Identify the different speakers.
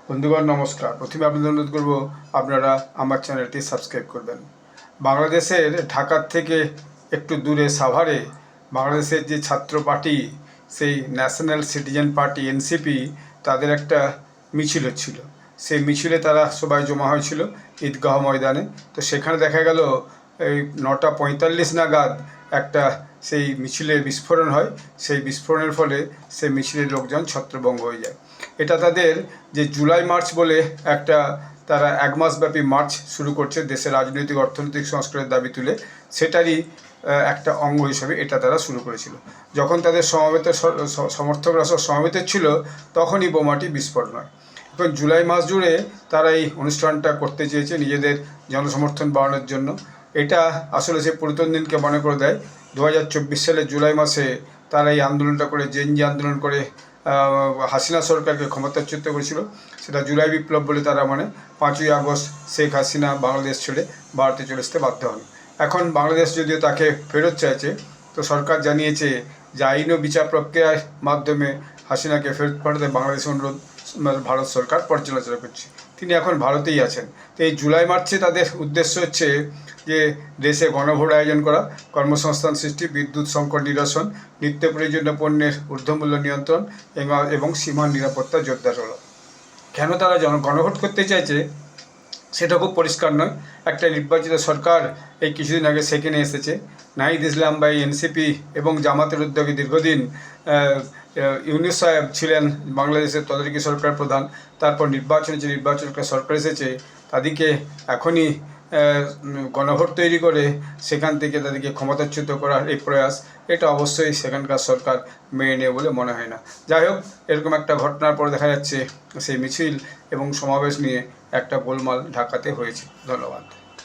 Speaker 1: বন্ধুগণ নমস্কার। প্রথমে আপনাদের অনুরোধ করব আপনারা আমার চ্যানেলটি সাবস্ক্রাইব করবেন। বাংলাদেশের ঢাকার থেকে একটু দূরে সাভারে বাংলাদেশের যে ছাত্র পার্টি, সেই ন্যাশনাল সিটিজেন পার্টি এনসিপি, তাদের একটা মিছিল হচ্ছিল। সেই মিছিলে তারা সবাই জমা হয়েছিল ঈদগাহ ময়দানে। তো সেখানে দেখা গেল এই 9:45 নাগাদ একটা সেই মিছিলে বিস্ফোরণ হয়। সেই বিস্ফোরণের ফলে সেই মিছিলের লোকজন ছত্রভঙ্গ হয়ে যায়। এটা তাদের যে জুলাই মার্চ বলে একটা তারা 1 মাসব্যাপী মার্চ শুরু করছে দেশের রাজনৈতিক অর্থনৈতিক সংস্কারের দাবি তুলে, সেটারই একটা অঙ্গ হিসেবে এটা তারা শুরু করেছিল। যখন তাদের সমর্থকরা সব সমবেত ছিল, তখনই বোমাটি বিস্ফোরণ হয়। এখন জুলাই মাস জুড়ে তারা এই অনুষ্ঠানটা করতে চেয়েছে নিজেদের জনসমর্থন বাড়ানোর জন্য। এটা আসলে সে পুরাতন দিনকে মনে করে দেয়। 2024 সালের জুলাই মাসে তারা এই আন্দোলনটা করে, জেএনজি আন্দোলন করে হাসিনা সরকারকে ক্ষমতাচ্যুত করেছিল। সেটা জুলাই বিপ্লব বলে তারা মানে 5ই আগস্ট শেখ হাসিনা বাংলাদেশ ছেড়ে ভারতে চলে আসতে বাধ্য হন। এখন বাংলাদেশ যদিও তাকে ফেরত চাইছে, তো সরকার জানিয়েছে যে আইন ও বিচার প্রক্রিয়ার মাধ্যমে হাসিনাকে ফেরত পাঠাতে বাংলাদেশের অনুরোধ ভারত সরকার পর্যালোচনা করছে। তিনি এখন ভারতেই আছেন। তো এই জুলাই মার্চে তাদের উদ্দেশ্য হচ্ছে যে দেশে গণভোট আয়োজন করা, কর্মসংস্থান সৃষ্টি, বিদ্যুৎ সংকট নিরসন, নিত্য প্রয়োজনীয় পণ্যের ঊর্ধ্বমূল্য নিয়ন্ত্রণ এবং সীমার নিরাপত্তা জোরদার হলো। কেন তারা গণভোট করতে চাইছে সেটা খুব পরিষ্কার নয়। একটা নির্বাচিত সরকার এই কিছুদিন আগে সেখানে এসেছে। নাহিদ ইসলাম বা এনসিপি এবং জামাতের উদ্যোগে দীর্ঘদিন ইউনূস সাহেব ছিলেন বাংলাদেশের তদারকি সরকার প্রধান। তারপর নির্বাচন সরকার এসেছে, তাদেরকে এখনই গণভোট তৈরি করে সেখান থেকে তাদেরকে ক্ষমতাচ্যুত করার এই প্রয়াস, এটা অবশ্যই সেখানকার সরকার মেনে নেবে বলে মনে হয় না। যাই হোক, এরকম একটা ঘটনার পর দেখা যাচ্ছে সেই মিছিল এবং সমাবেশ নিয়ে একটা গোলমাল ঢাকাতে হয়েছে। ধন্যবাদ।